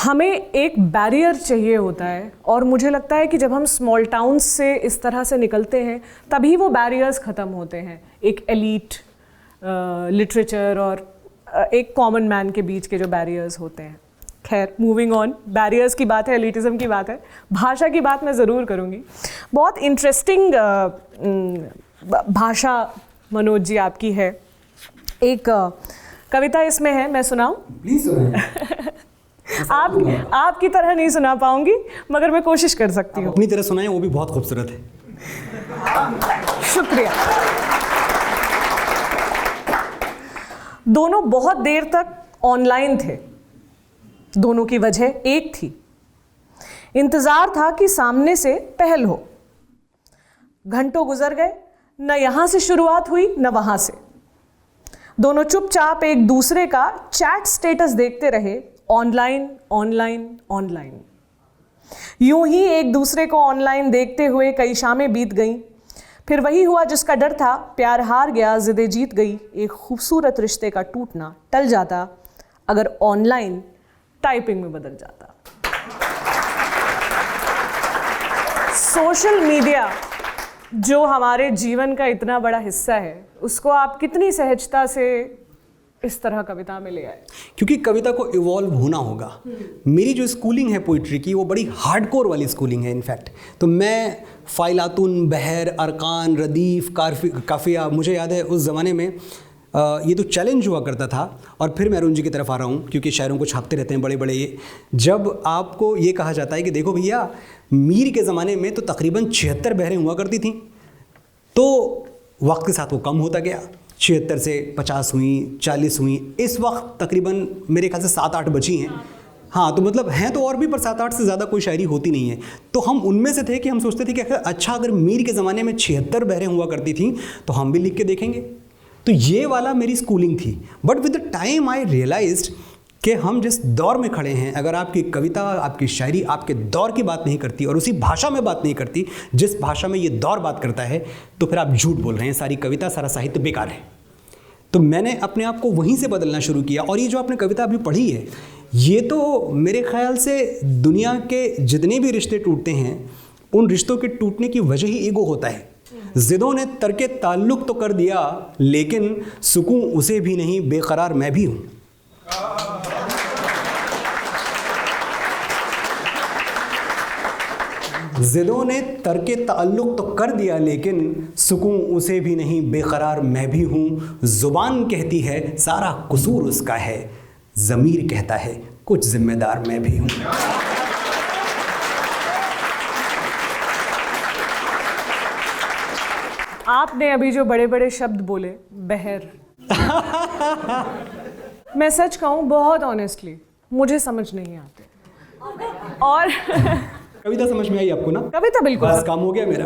हमें एक बैरियर चाहिए होता है और मुझे लगता है कि जब हम स्मॉल टाउन्स से इस तरह से निकलते हैं तभी वो बैरियर्स ख़त्म होते हैं, एक एलीट लिटरेचर और एक कॉमन मैन के बीच के जो बैरियर्स होते हैं। खैर, मूविंग ऑन, बैरियर्स की बात है, एलिटिज़म की बात है, भाषा की बात मैं ज़रूर करूँगी। बहुत इंटरेस्टिंग भाषा मनोज जी आपकी है। एक कविता इसमें है, मैं सुनाऊँ? प्लीज सुनाएं। आपकी तरह नहीं सुना पाऊंगी मगर मैं कोशिश कर सकती हूँ। अपनी तरह सुनाएं, वो भी बहुत खूबसूरत है। शुक्रिया। दोनों बहुत देर तक ऑनलाइन थे। दोनों की वजह एक थी, इंतजार था कि सामने से पहल हो। घंटों गुजर गए, न यहां से शुरुआत हुई न वहां से। दोनों चुपचाप एक दूसरे का चैट स्टेटस देखते रहे, ऑनलाइन ऑनलाइन ऑनलाइन। यूं ही एक दूसरे को ऑनलाइन देखते हुए कई शामें बीत गईं। फिर वही हुआ जिसका डर था, प्यार हार गया, जिद्दें जीत गई। एक खूबसूरत रिश्ते का टूटना टल जाता अगर ऑनलाइन टाइपिंग में बदल जाता। सोशल मीडिया जो हमारे जीवन का इतना बड़ा हिस्सा है, उसको आप कितनी सहजता से इस तरह कविता में ले आए? क्योंकि कविता को इवॉल्व होना होगा। मेरी जो स्कूलिंग है पोइट्री की, वो बड़ी हार्डकोर वाली स्कूलिंग है इनफैक्ट। तो मैं फ़ाइलातुन, बहर, अरकान, रदीफ़, काफ़िया, मुझे याद है उस ज़माने में ये तो चैलेंज हुआ करता था। और फिर मैं अरुण जी की तरफ आ रहा हूँ, क्योंकि शायरों को छापते रहते हैं बड़े बड़े ये। जब आपको ये कहा जाता है कि देखो भैया, मीर के ज़माने में तो तकरीबन 76 बहरें हुआ करती थीं, तो वक्त के साथ वो कम होता गया, 76 से 50 हुई, 40 हुई, इस वक्त तकरीबन मेरे ख्याल से 7-8 बची हैं। हाँ, तो मतलब हैं तो और भी, पर 7-8 से ज़्यादा कोई शायरी होती नहीं है। तो हम उनमें से थे कि हम सोचते थे कि अच्छा, अगर मीर के ज़माने में 76 बहरें हुआ करती थीं तो हम भी लिख के देखेंगे। तो ये वाला मेरी स्कूलिंग थी। But with the time I realized कि हम जिस दौर में खड़े हैं, अगर आपकी कविता, आपकी शायरी आपके दौर की बात नहीं करती और उसी भाषा में बात नहीं करती जिस भाषा में ये दौर बात करता है, तो फिर आप झूठ बोल रहे हैं, सारी कविता, सारा साहित्य बेकार है। तो मैंने अपने आप को वहीं से बदलना शुरू किया। और ये जो आपने कविता अभी पढ़ी है, ये तो मेरे ख्याल से दुनिया के जितने भी रिश्ते टूटते हैं, उन रिश्तों के टूटने की वजह ही ईगो होता है। ज़िदों ने तरके ताल्लुक़ तो कर दिया, लेकिन सुकून उसे भी नहीं, बेकरार मैं भी हूँ। ज़िदों ने तरके ताल्लुक़ तो कर दिया, लेकिन सुकून उसे भी नहीं, बेकरार मैं भी हूँ। ज़ुबान कहती है सारा कसूर उसका है, ज़मीर कहता है कुछ जिम्मेदार मैं भी हूँ। आपने अभी जो बड़े बड़े शब्द बोले, बहर, मैं सच कहूँ बहुत ऑनेस्टली मुझे समझ नहीं आते। और कविता समझ में आई आपको ना? कविता बिल्कुल, बस काम हो गया मेरा।